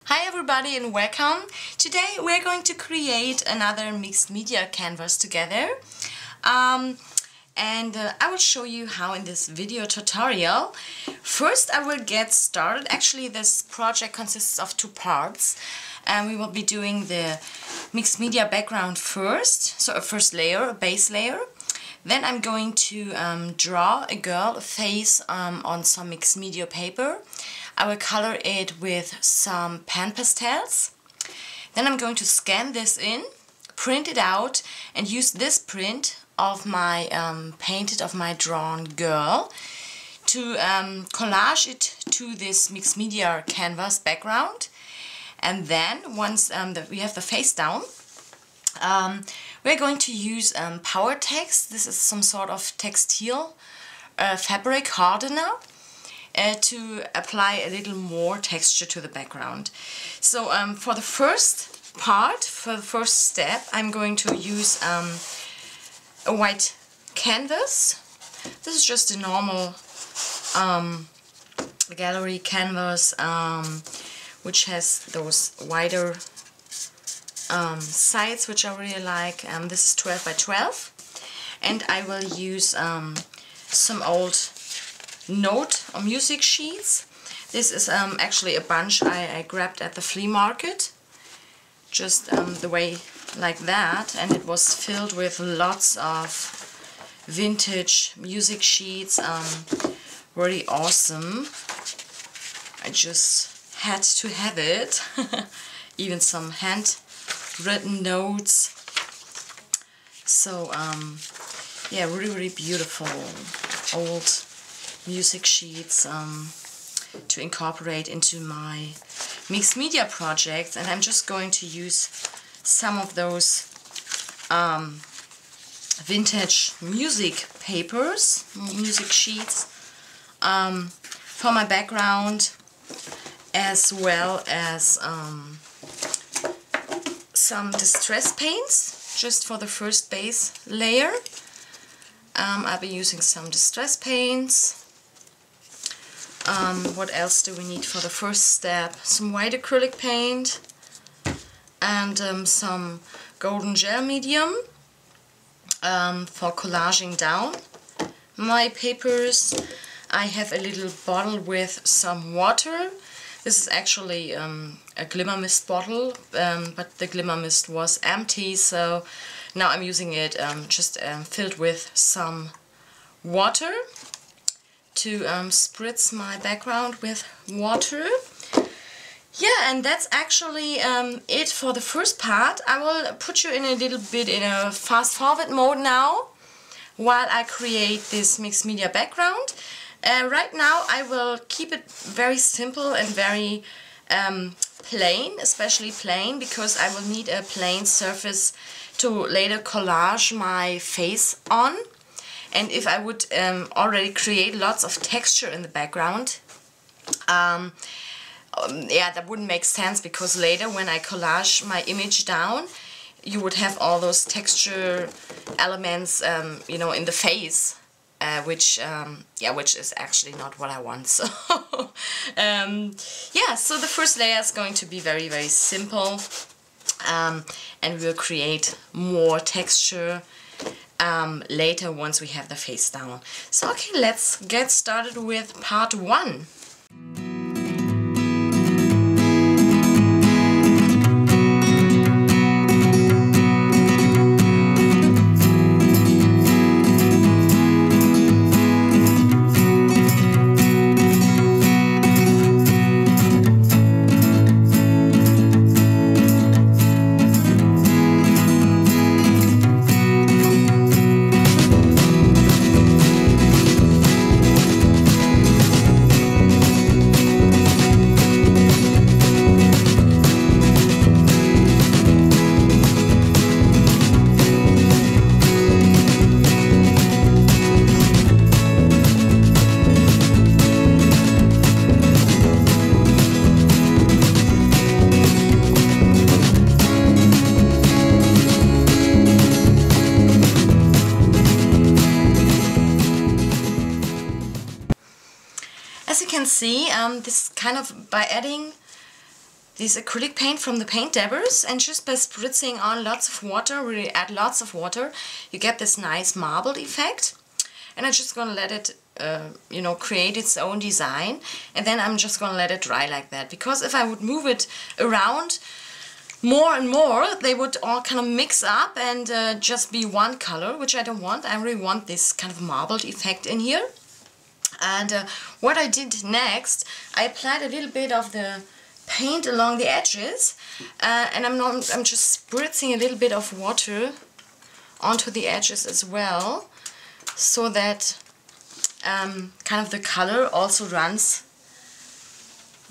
Hi everybody and welcome. Today we're going to create another mixed media canvas together. I will show you how in this video tutorial. First I will get started. Actually this project consists of two parts. And we will be doing the mixed media background first, so a first layer, a base layer. Then I'm going to draw a girl, a face on some mixed media paper. I will color it with some pan pastels. Then I'm going to scan this in, print it out, and use this print of my drawn girl to collage it to this mixed media canvas background. And then once we have the face down, we're going to use power text. This is some sort of textile fabric hardener to apply a little more texture to the background. So for the first part, for the first step, I'm going to use a white canvas. This is just a normal gallery canvas which has those wider sides, which I really like. This is 12 by 12, and I will use some old note or music sheets. This is actually a bunch I grabbed at the flea market, just the way like that, and it was filled with lots of vintage music sheets. Really awesome. I just had to have it. Even some handwritten notes. So yeah, really beautiful old music sheets to incorporate into my mixed media projects. And I'm just going to use some of those vintage music papers, music sheets, for my background, as well as some distress paints just for the first base layer. I'll be using some distress paints. What else do we need for the first step? Some white acrylic paint and some golden gel medium for collaging down my papers. I have a little bottle with some water. This is actually a glimmer mist bottle, but the glimmer mist was empty, so now I'm using it just filled with some water to spritz my background with water. Yeah, and that's actually it for the first part. I will put you in a little bit in a fast forward mode now while I create this mixed media background. Right now I will keep it very simple and very plain, especially plain, because I will need a plain surface to later collage my face on. And if I would already create lots of texture in the background, yeah, that wouldn't make sense, because later when I collage my image down, you would have all those texture elements, you know, in the face. Which is actually not what I want. So yeah, so the first layer is going to be very simple, and we'll create more texture later once we have the face down. So okay, let's get started with part 1. As you can see, this kind of, by adding this acrylic paint from the paint dabbers, and just by spritzing on lots of water, really add lots of water, you get this nice marbled effect. And I'm just gonna let it you know, create its own design, and then I'm just gonna let it dry like that, because if I would move it around more and more, they would all kind of mix up and just be one color, which I don't want. I really want this kind of marbled effect in here. And what I did next, I applied a little bit of the paint along the edges, and I'm just spritzing a little bit of water onto the edges as well, so that kind of the color also runs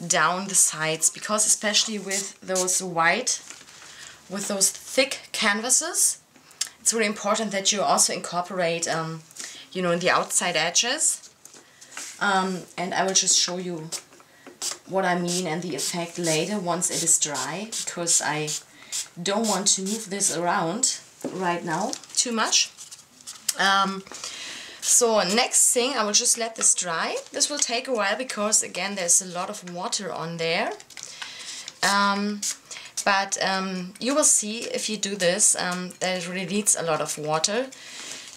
down the sides, because especially with those thick canvases, it's really important that you also incorporate you know, in the outside edges. And I will just show you what I mean and the effect later once it is dry, because I don't want to move this around right now too much. So next thing, I will just let this dry. This will take a while because again there's a lot of water on there. But you will see if you do this that it really needs a lot of water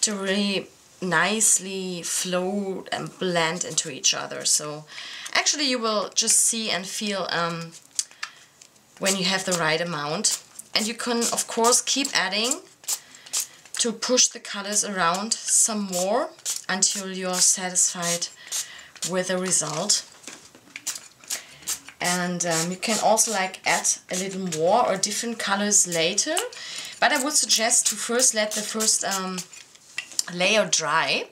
to really nicely flow and blend into each other. So actually you will just see and feel when you have the right amount. And you can of course keep adding to push the colors around some more until you're satisfied with the result. And you can also like add a little more or different colors later, but I would suggest to first let the first layer dry,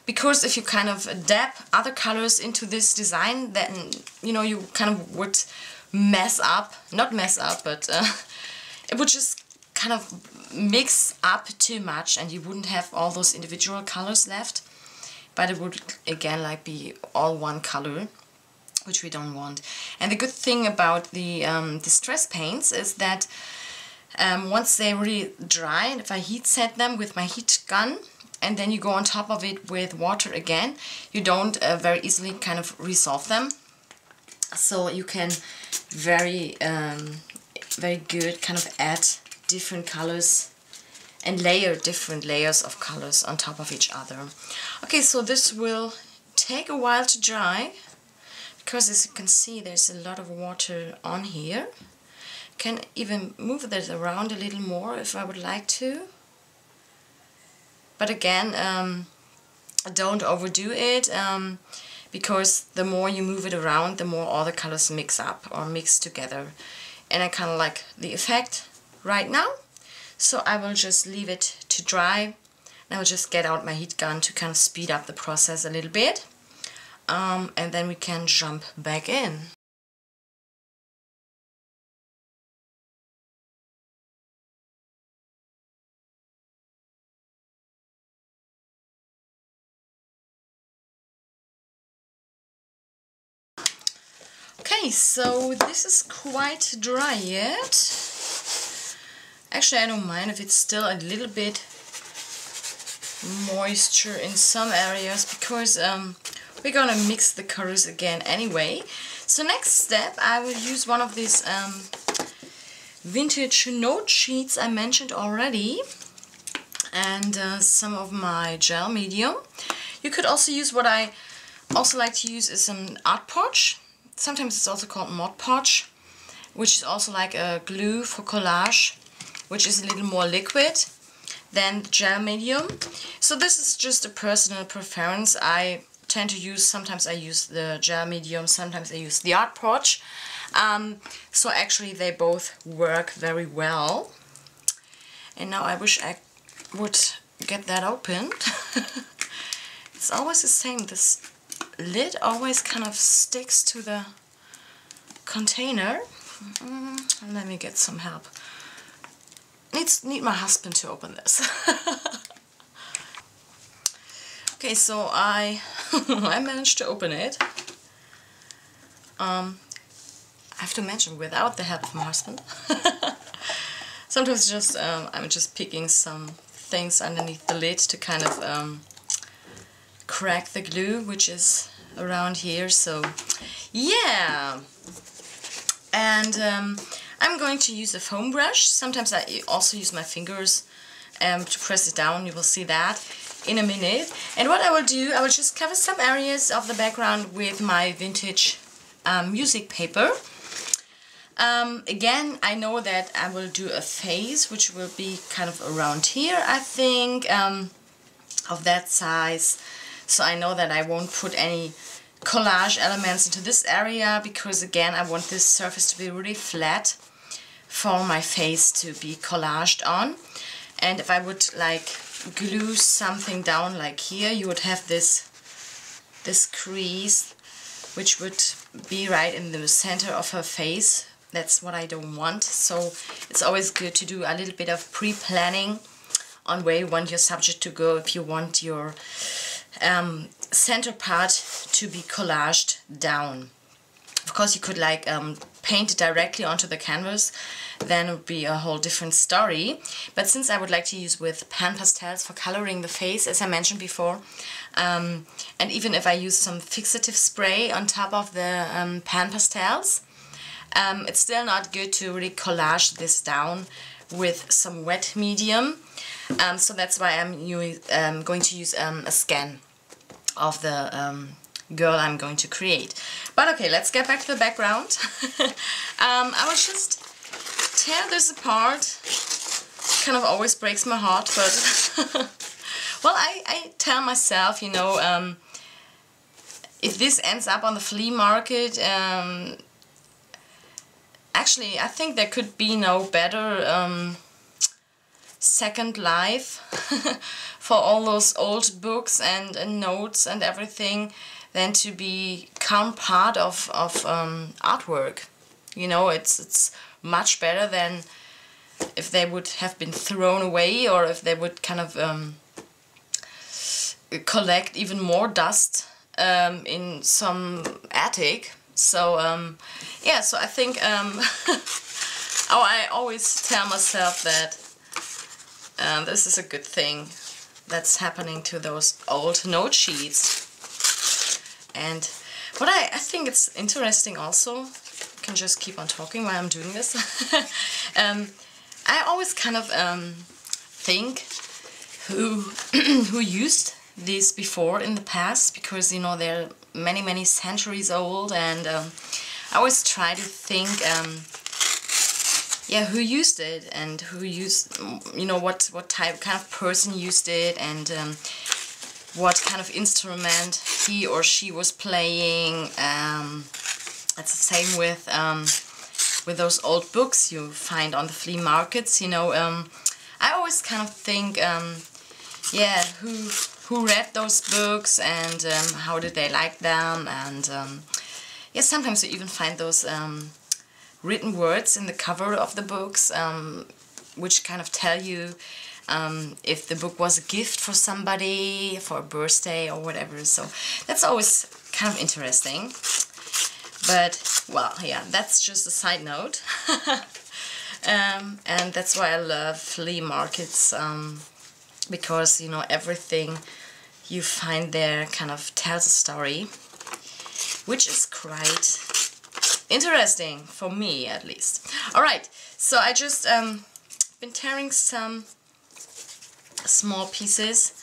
because if you kind of dab other colors into this design, then you know you kind of would mess up, not mess up, but it would just kind of mix up too much and you wouldn't have all those individual colors left, but it would again like be all one color, which we don't want. And the good thing about the distress paints is that once they really dry, and if I heat set them with my heat gun and then you go on top of it with water again, you don't very easily kind of resolve them. So you can very good kind of add different colors and layer different layers of colors on top of each other. Okay, so this will take a while to dry, because as you can see there's a lot of water on here. Can even move that around a little more if I would like to. But again, don't overdo it, because the more you move it around, the more all the colors mix up or mix together. And I kind of like the effect right now. So I will just leave it to dry, and I will just get out my heat gun to kind of speed up the process a little bit. And then we can jump back in. Okay, so this is quite dry yet. Actually, I don't mind if it's still a little bit moisture in some areas, because we're gonna mix the colors again anyway. So next step, I will use one of these vintage note sheets I mentioned already, and some of my gel medium. You could also use what I also like to use is an art porch. Sometimes it's also called Mod Podge, which is also like a glue for collage, which is a little more liquid than the gel medium. So this is just a personal preference. I tend to use, sometimes I use the gel medium, sometimes I use the art porch. So actually they both work very well. And now I wish I would get that opened. It's always the same, this lid always kind of sticks to the container. Let me get some help. Need my husband to open this. Okay, so I managed to open it. I have to mention, without the help of my husband. Sometimes just I'm just picking some things underneath the lid to kind of crack the glue, which is around here. So yeah, And I'm going to use a foam brush. Sometimes I also use my fingers to press it down. You will see that in a minute. And what I will do, I will just cover some areas of the background with my vintage music paper. Again, I know that I will do a face, which will be kind of around here, I think, of that size. So I know that I won't put any collage elements into this area, because again, I want this surface to be really flat for my face to be collaged on. And if I would like glue something down like here, you would have this crease, which would be right in the center of her face. That's what I don't want. So it's always good to do a little bit of pre-planning on where you want your subject to go if you want your center part to be collaged down. Of course, you could like paint it directly onto the canvas, then it would be a whole different story. But since I would like to use with pan pastels for coloring the face, as I mentioned before, and even if I use some fixative spray on top of the pan pastels, it's still not good to really collage this down with some wet medium. So that's why I'm going to use a scan of the girl I'm going to create. But okay, let's get back to the background. I will just tear this apart. Kind of always breaks my heart, but well, I tell myself, you know, if this ends up on the flea market, actually I think there could be no better second life for all those old books and notes and everything than to become part of artwork. You know, it's much better than if they would have been thrown away, or if they would kind of collect even more dust in some attic. So yeah, so I think oh, I always tell myself that this is a good thing that's happening to those old note sheets. And what I think it's interesting also, I can just keep on talking while I'm doing this. I always kind of think who used these before in the past, because you know they're many centuries old, and I always try to think yeah, who used it, and who used, you know, what kind of person used it, and what kind of instrument he or she was playing. It's the same with those old books you find on the flea markets. You know, I always kind of think, yeah, who read those books, and how did they like them, and yeah, sometimes you even find those written words in the cover of the books, which kind of tell you if the book was a gift for somebody, for a birthday or whatever. So that's always kind of interesting. But, well, yeah, that's just a side note. And that's why I love flea markets, because, you know, everything you find there kind of tells a story, which is quite interesting, for me at least. Alright, so I just been tearing some small pieces,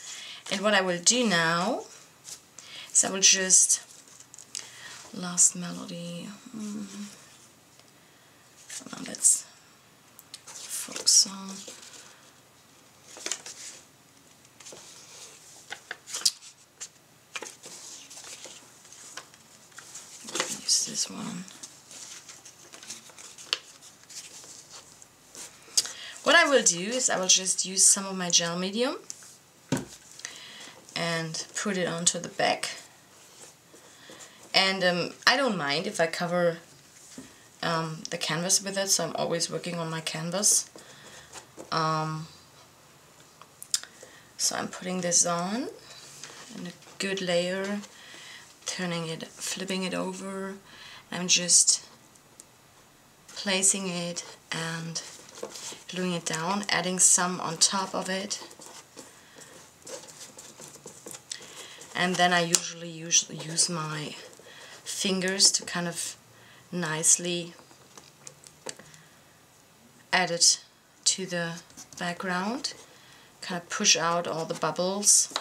and what I will do now is I will just, last melody, let's focus on, use this one. What I will do is I will just use some of my gel medium and put it onto the back. And I don't mind if I cover the canvas with it, so I'm always working on my canvas. So I'm putting this on in a good layer, turning it, flipping it over. I'm just placing it and gluing it down, adding some on top of it, and then I usually use my fingers to kind of nicely add it to the background, kind of push out all the bubbles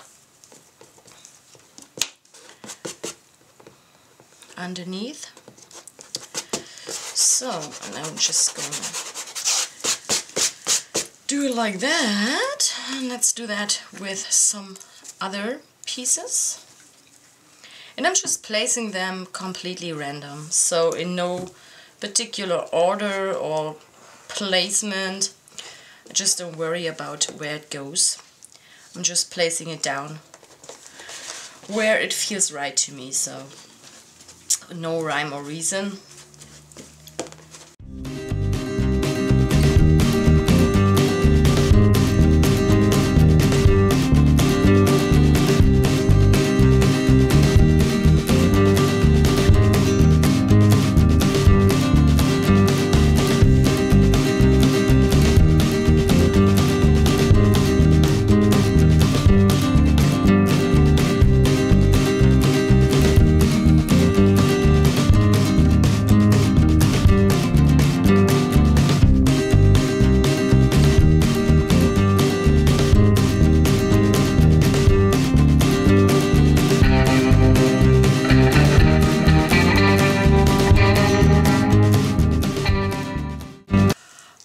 underneath. So, and I'm just gonna do it like that. And let's do that with some other pieces. And I'm just placing them completely random, so in no particular order or placement. I just don't worry about where it goes. I'm just placing it down where it feels right to me, so no rhyme or reason.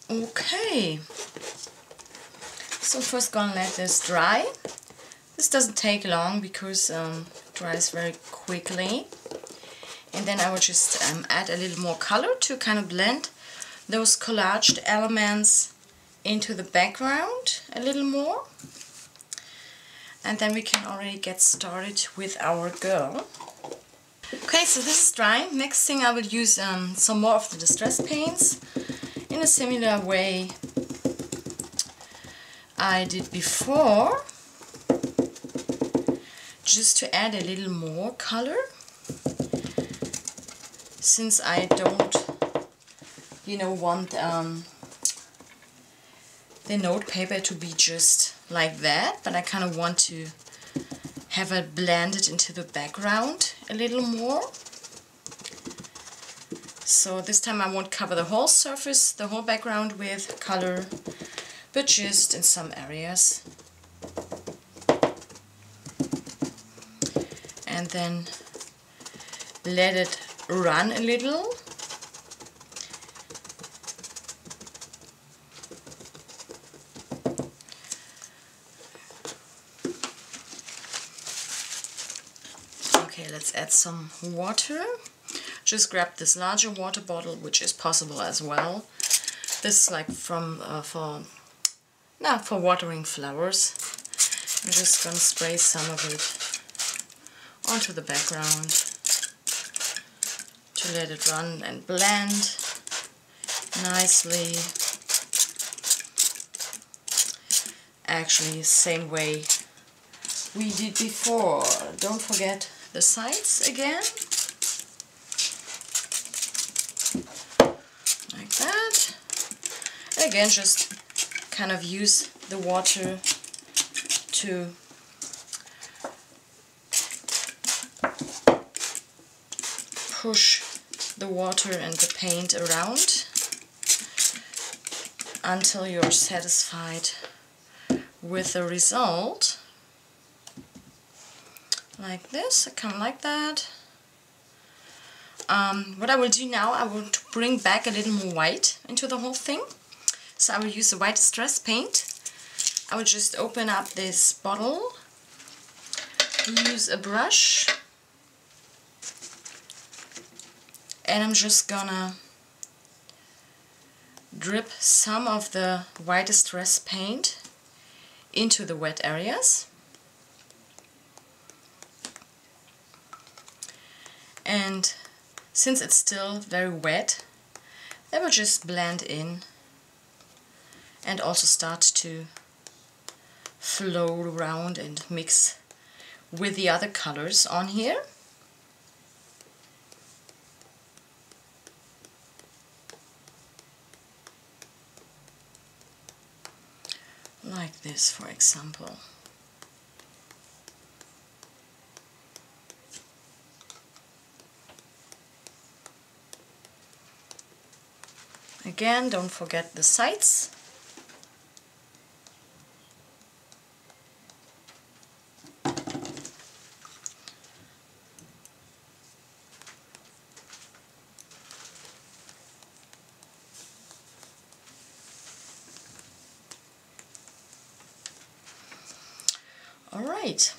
Okay, so first gonna let this dry. This doesn't take long because it dries very quickly. And then I will just add a little more color to kind of blend those collaged elements into the background a little more. And then we can already get started with our girl. Okay, so this is dry. Next thing I will use some more of the distress paints in a similar way I did before, just to add a little more color, since I don't, want the note paper to be just like that, but I kind of want to have it blended into the background a little more. So this time I won't cover the whole surface, the whole background with color, but just in some areas. And then let it run a little. Okay, let's add some water. Just grab this larger water bottle, which is possible as well. This is like from for watering flowers. I'm just gonna spray some of it onto the background to let it run and blend nicely. Actually, same way we did before. Don't forget the sides again. Like that. Again, just kind of use the water to push the water and the paint around until you're satisfied with the result. Like this, I come like that. What I will do now, I will bring back a little more white into the whole thing. So I will use the white distress paint. I will just open up this bottle, use a brush, and I'm just gonna drip some of the white distress paint into the wet areas. And since it's still very wet, that will just blend in and also start to flow around and mix with the other colors on here. Like this, for example. Again, don't forget the sides. All right.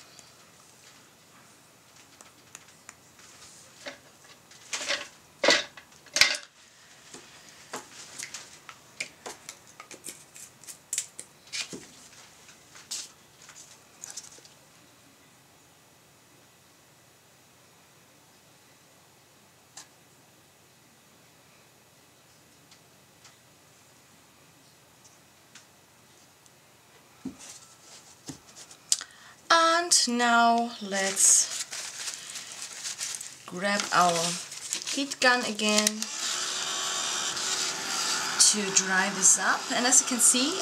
And now let's grab our heat gun again to dry this up. And as you can see,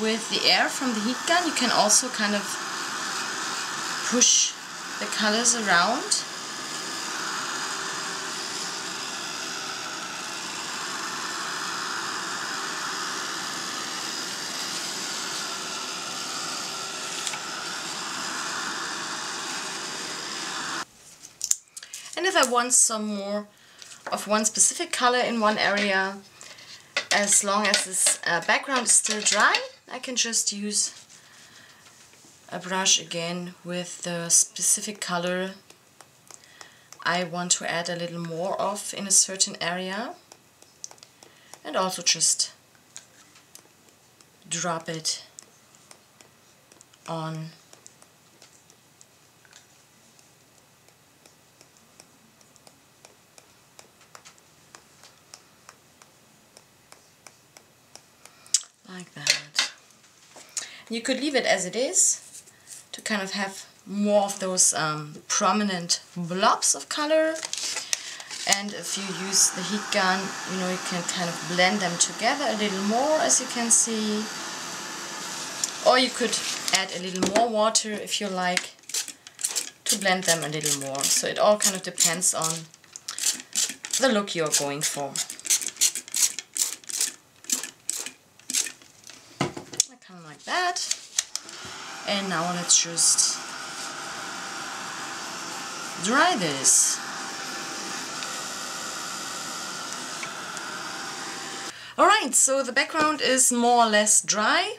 with the air from the heat gun, you can also kind of push the colors around. And if I want some more of one specific color in one area, as long as this background is still dry, I can just use a brush again with the specific color I want to add a little more of in a certain area, and also just drop it on like that. You could leave it as it is to kind of have more of those prominent blobs of color, and if you use the heat gun, you know, you can kind of blend them together a little more, as you can see, or you could add a little more water if you like to blend them a little more. So it all kind of depends on the look you're going for. Kind of like that. And now let's just dry this. Alright, so the background is more or less dry.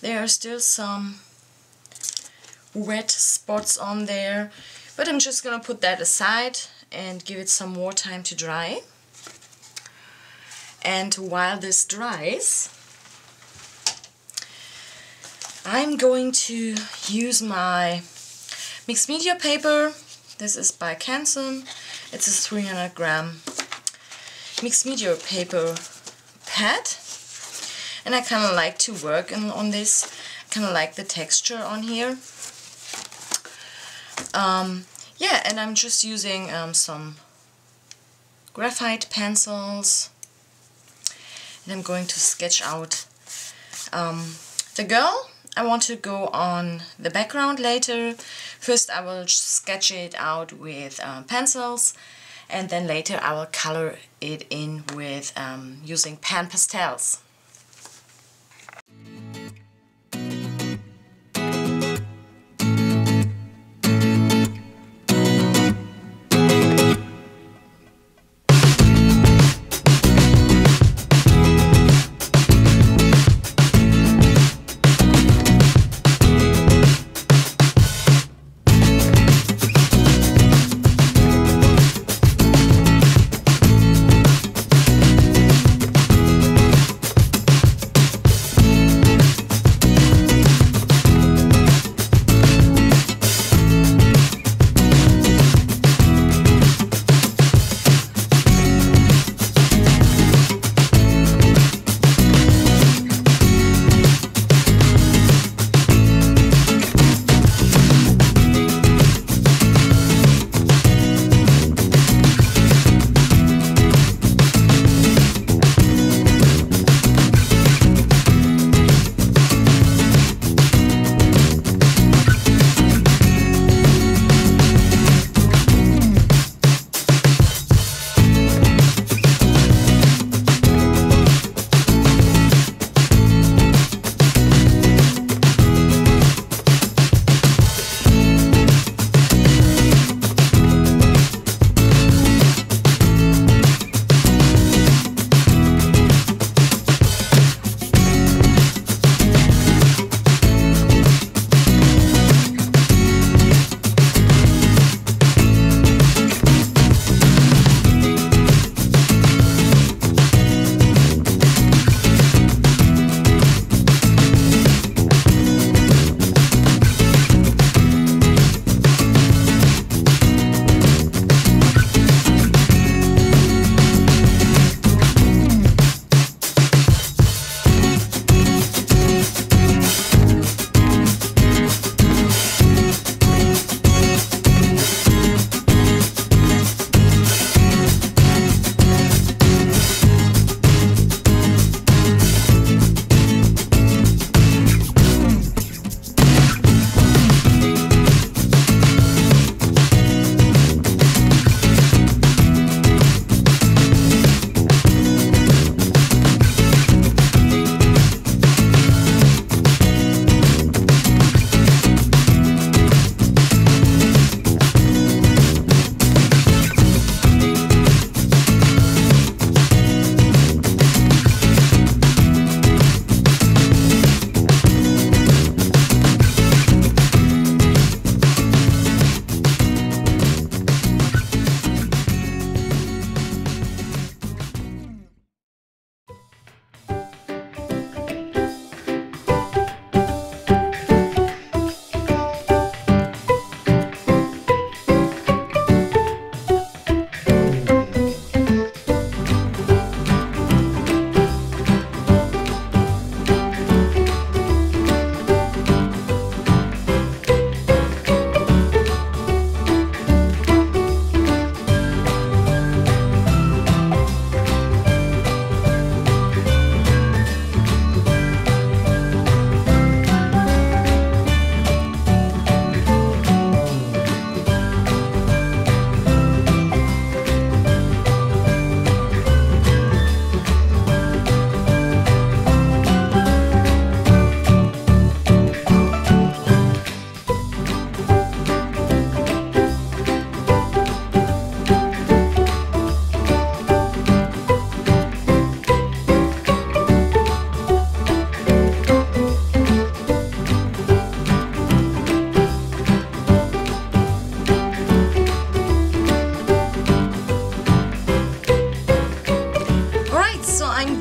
There are still some wet spots on there, but I'm just gonna put that aside and give it some more time to dry. And while this dries, I'm going to use my mixed media paper. This is by Canson. It's a 300 gram mixed media paper pad, and I kind of like to work on this. I kind of like the texture on here. Yeah, and I'm just using some graphite pencils, and I'm going to sketch out the girl. I want to go on the background later. First I will sketch it out with pencils, and then later I will color it in with using pan pastels.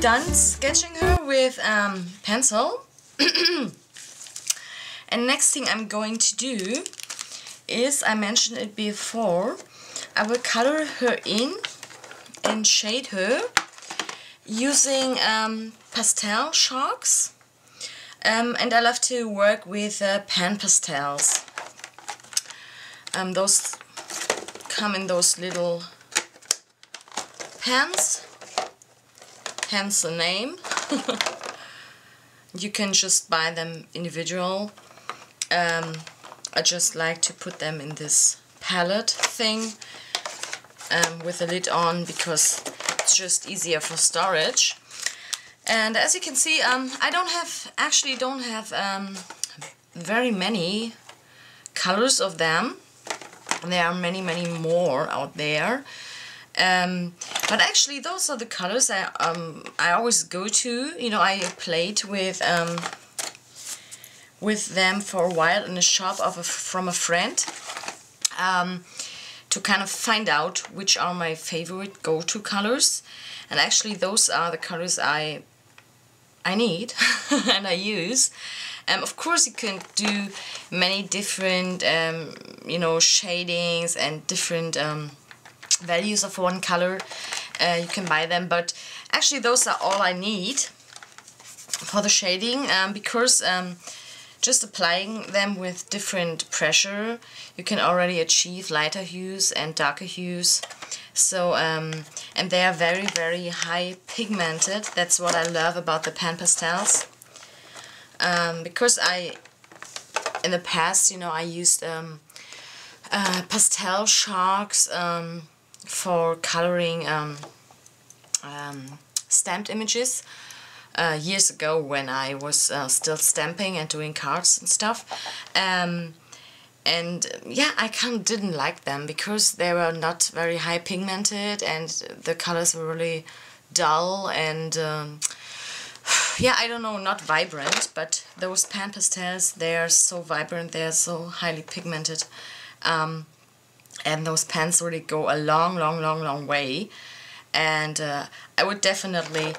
done sketching her with pencil. And next thing I'm going to do is, I mentioned it before, I will color her in and shade her using pastel chalks. And I love to work with pan pastels. Those come in those little pans, hence the name. You can just buy them individual. I just like to put them in this palette thing with the lid on, because it's just easier for storage. And as you can see, I don't have very many colors of them. There are many more out there. But actually those are the colors I always go to. You know, I played with them for a while in a shop from a friend, to kind of find out which are my favorite go-to colors. And actually those are the colors I need and I use. Of course you can do many different you know, shadings and different values of one color. You can buy them, but actually those are all I need for the shading, because just applying them with different pressure you can already achieve lighter hues and darker hues. So and they are very high pigmented. That's what I love about the pan pastels, because in the past, you know, I used pastel chalks for coloring stamped images years ago, when I was still stamping and doing cards and stuff. And yeah, I kind of didn't like them because they were not very high pigmented and the colors were really dull and yeah, I don't know, not vibrant. But those pan pastels, they are so vibrant, they are so highly pigmented, and those pans really go a long way. And I would definitely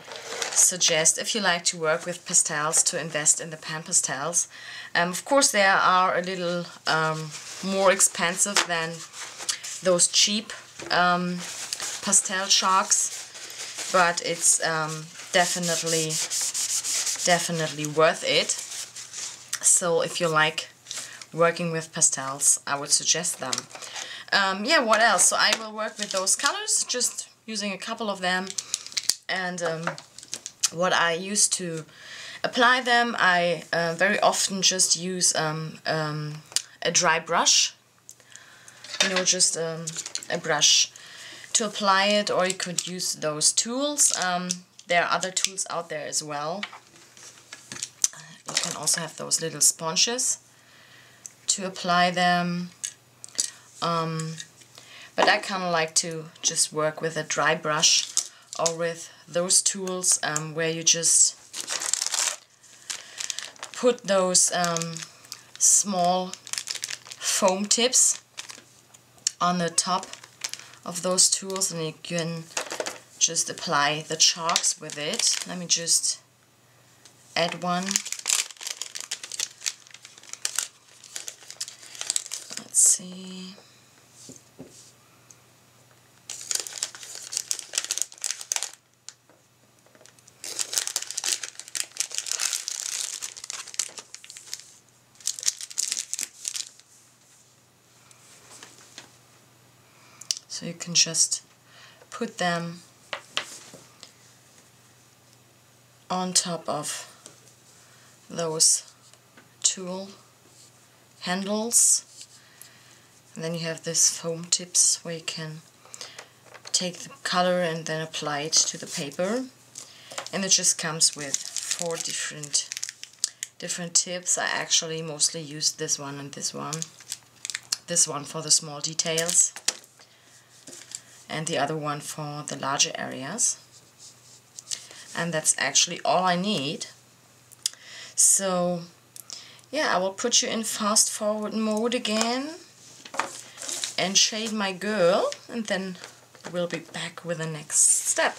suggest, if you like to work with pastels, to invest in the pan pastels. Of course they are a little more expensive than those cheap pastel chalks, but it's definitely worth it. So if you like working with pastels, I would suggest them. Yeah, what else? So I will work with those colors, just using a couple of them. And what I use to apply them, I very often just use a dry brush. You know, just a brush to apply it, or you could use those tools. There are other tools out there as well. You can also have those little sponges to apply them. But I kind of like to just work with a dry brush, or with those tools where you just put those small foam tips on the top of those tools, and you can just apply the chalks with it. Let me just add one. Let's see. So you can just put them on top of those tool handles, and then you have this foam tips where you can take the color and then apply it to the paper. And it just comes with 4 different tips. I actually mostly use this one and this one. This one for the small details, and the other one for the larger areas. And that's actually all I need. So yeah, I will put you in fast forward mode again and shade my girl, and then we'll be back with the next step.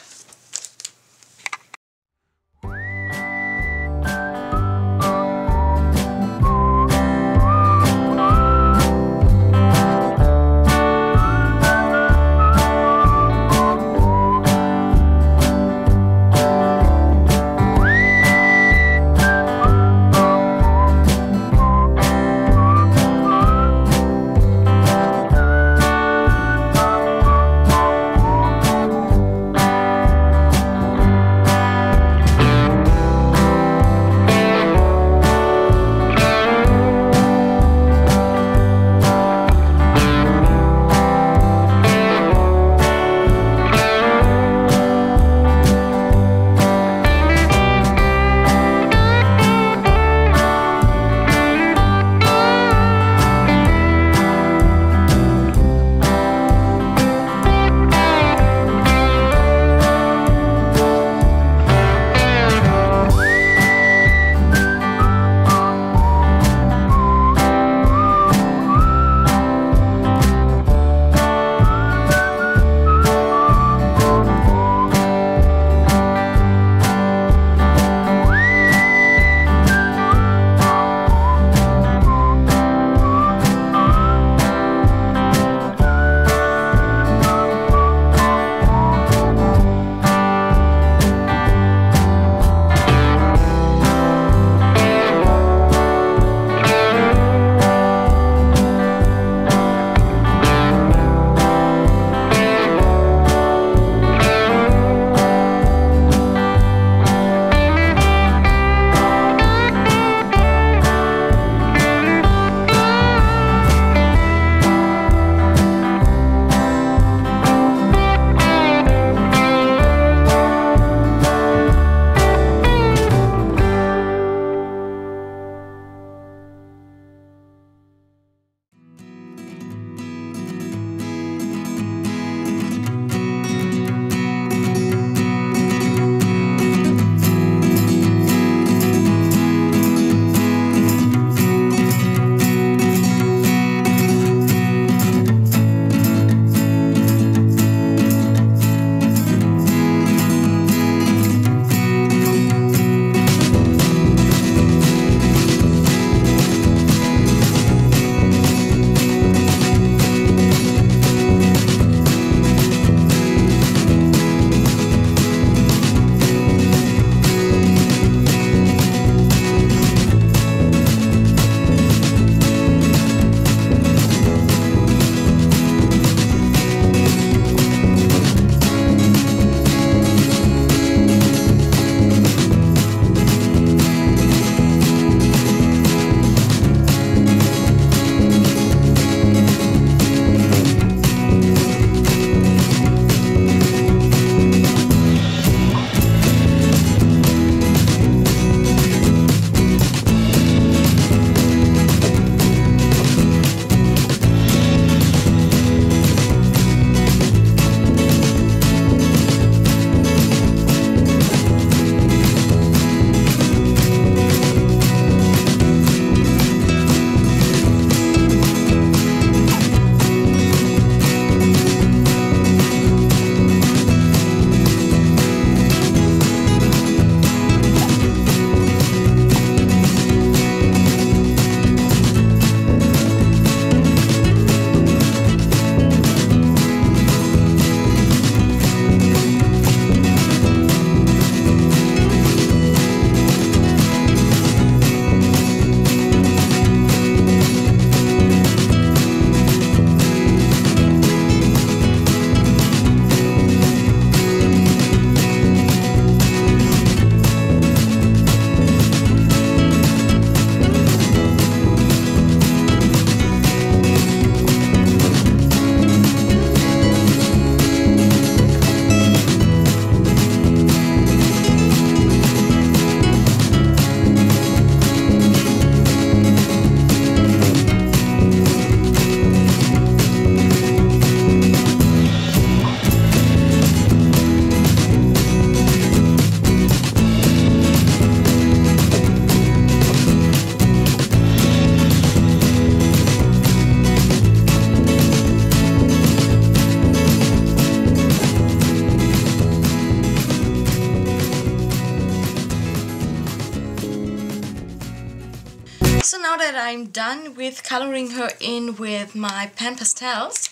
that I'm done with coloring her in with my pan pastels,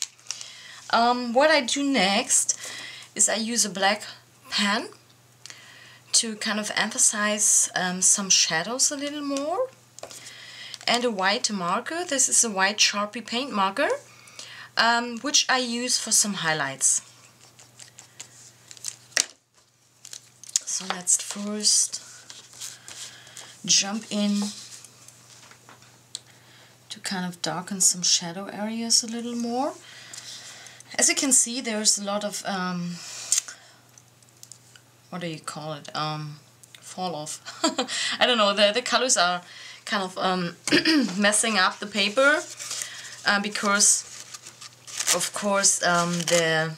what I do next is I use a black pen to kind of emphasize some shadows a little more, and a white marker. This is a white Sharpie paint marker, which I use for some highlights. So let's first jump in to kind of darken some shadow areas a little more. As you can see, there's a lot of what do you call it? Fall off. I don't know, the colors are kind of messing up the paper because of course the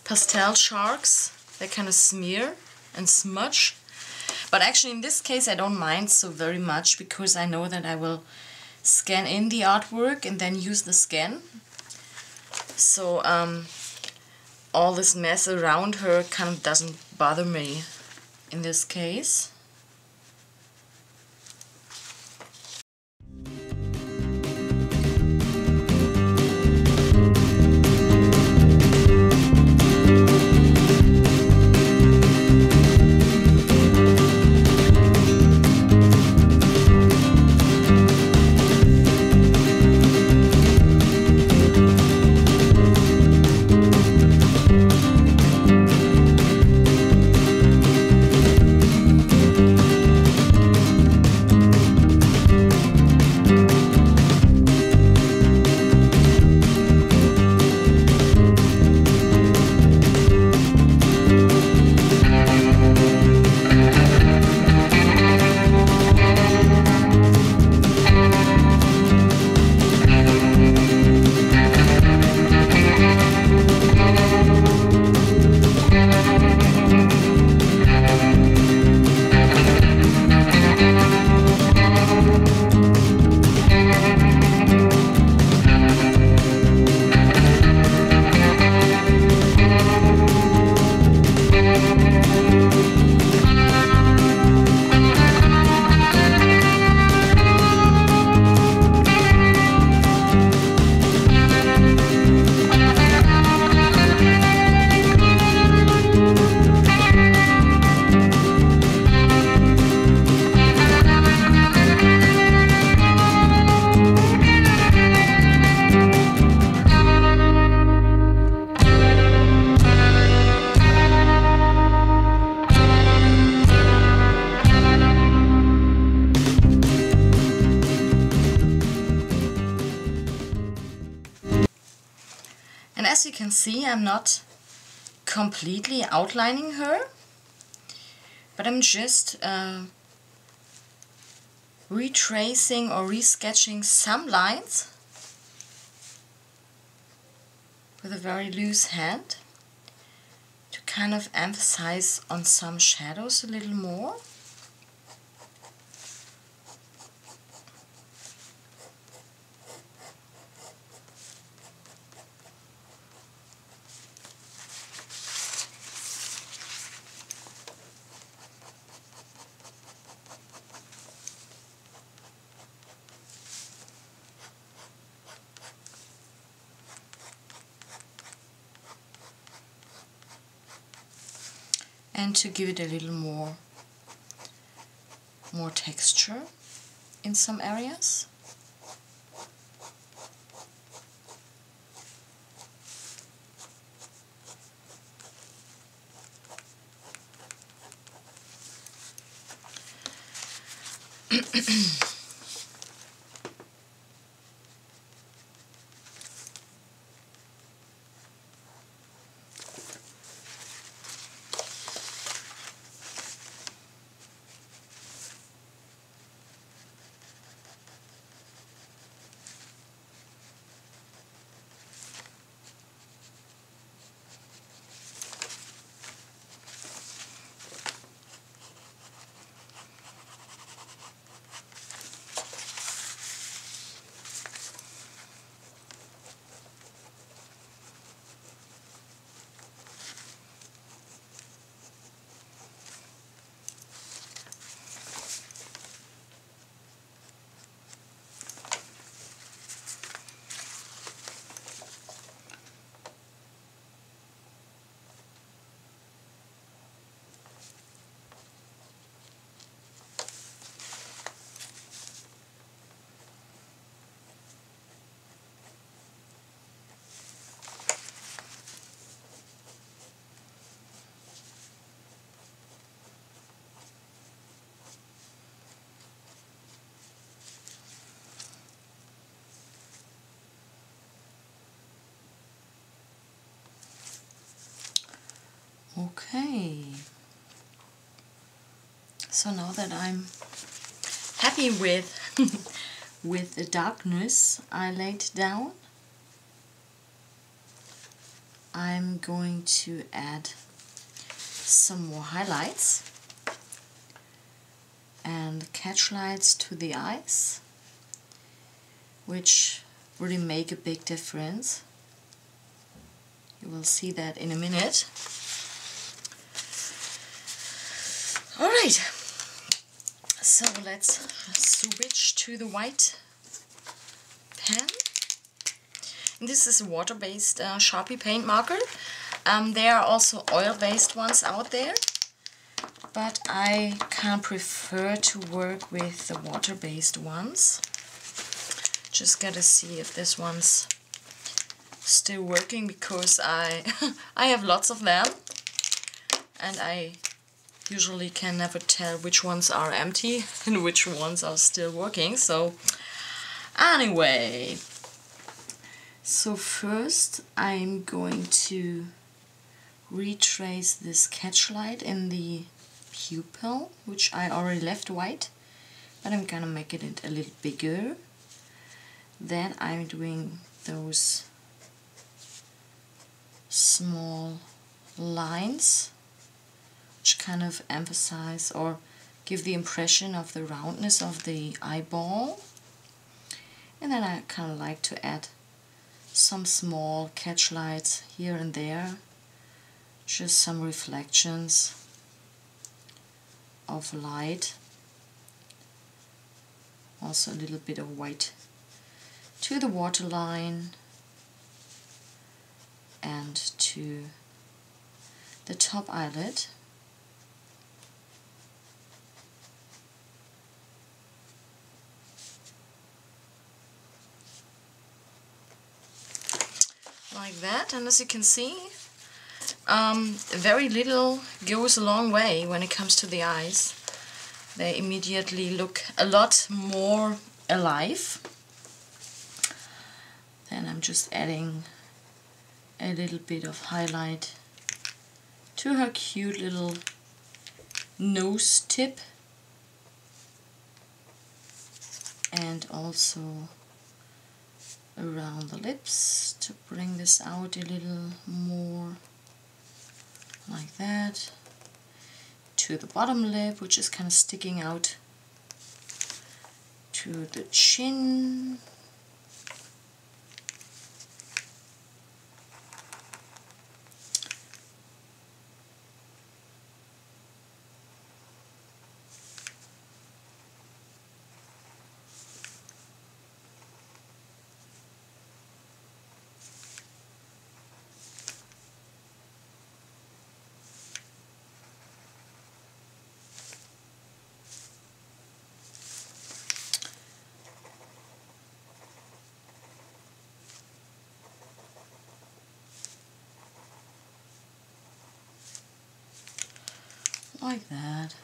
pastel sharks, they kind of smear and smudge. But actually in this case I don't mind so very much, because I know that I will scan in the artwork and then use the scan. So all this mess around her kind of doesn't bother me in this case. And as you can see, I'm not completely outlining her, but I'm just retracing or resketching some lines with a very loose hand to kind of emphasize on some shadows a little more. And to give it a little more texture in some areas. Okay. So now that I'm happy with with the darkness I laid down, I'm going to add some more highlights and catch lights to the eyes, which really make a big difference. You will see that in a minute. Alright, so let's switch to the white pen. This is a water-based Sharpie paint marker. There are also oil-based ones out there, but I kind of prefer to work with the water-based ones. Just gotta see if this one's still working, because I I have lots of them and I usually can never tell which ones are empty and which ones are still working. So anyway, so first I'm going to retrace this catch light in the pupil, which I already left white, but I'm gonna make it a little bigger. Then I'm doing those small lines which kind of emphasize or give the impression of the roundness of the eyeball. And then I kind of like to add some small catch lights here and there, just some reflections of light. Also a little bit of white to the waterline and to the top eyelid. Like that, and as you can see, very little goes a long way when it comes to the eyes. They immediately look a lot more alive. Then I'm just adding a little bit of highlight to her cute little nose tip, and also around the lips to bring this out a little more, like that, to the bottom lip, which is kind of sticking out, to the chin, like that.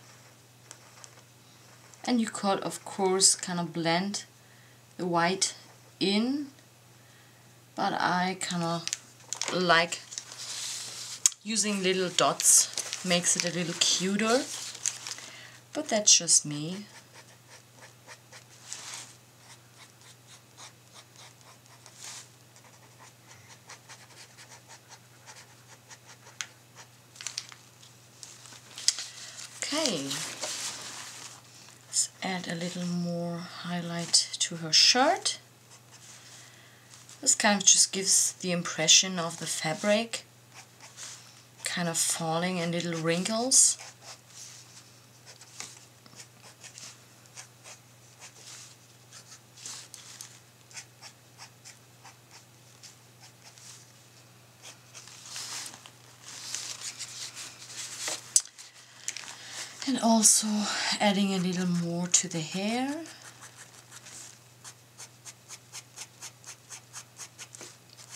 And you could of course kind of blend the white in, but I kind of like using little dots, makes it a little cuter, but that's just me. Okay, let's add a little more highlight to her shirt. This kind of just gives the impression of the fabric kind of falling in little wrinkles. And also adding a little more to the hair.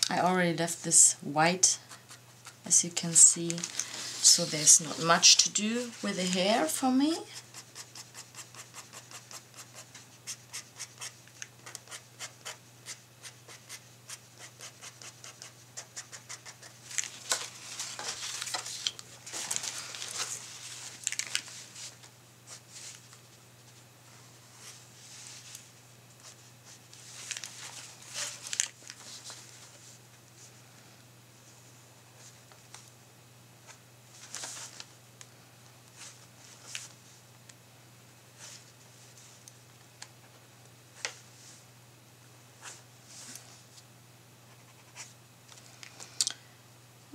I already left this white, as you can see, so there's not much to do with the hair for me.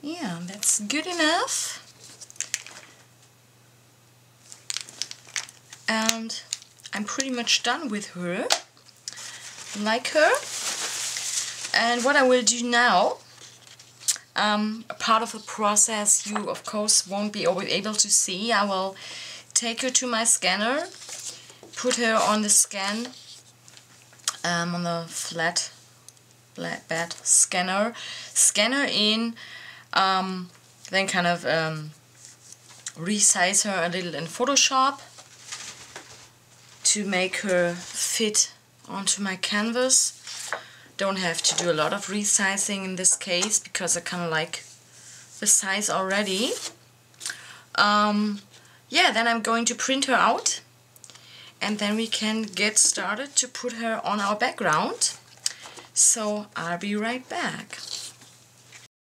Yeah, that's good enough. And I'm pretty much done with her, like her. And what I will do now, a part of the process you of course won't be able to see. I will take her to my scanner, put her on the scan, on the flat bed scanner, scan her in, then kind of resize her a little in Photoshop to make her fit onto my canvas. Don't have to do a lot of resizing in this case because I kind of like the size already. Yeah, then I'm going to print her out and then we can get started to put her on our background. So I'll be right back.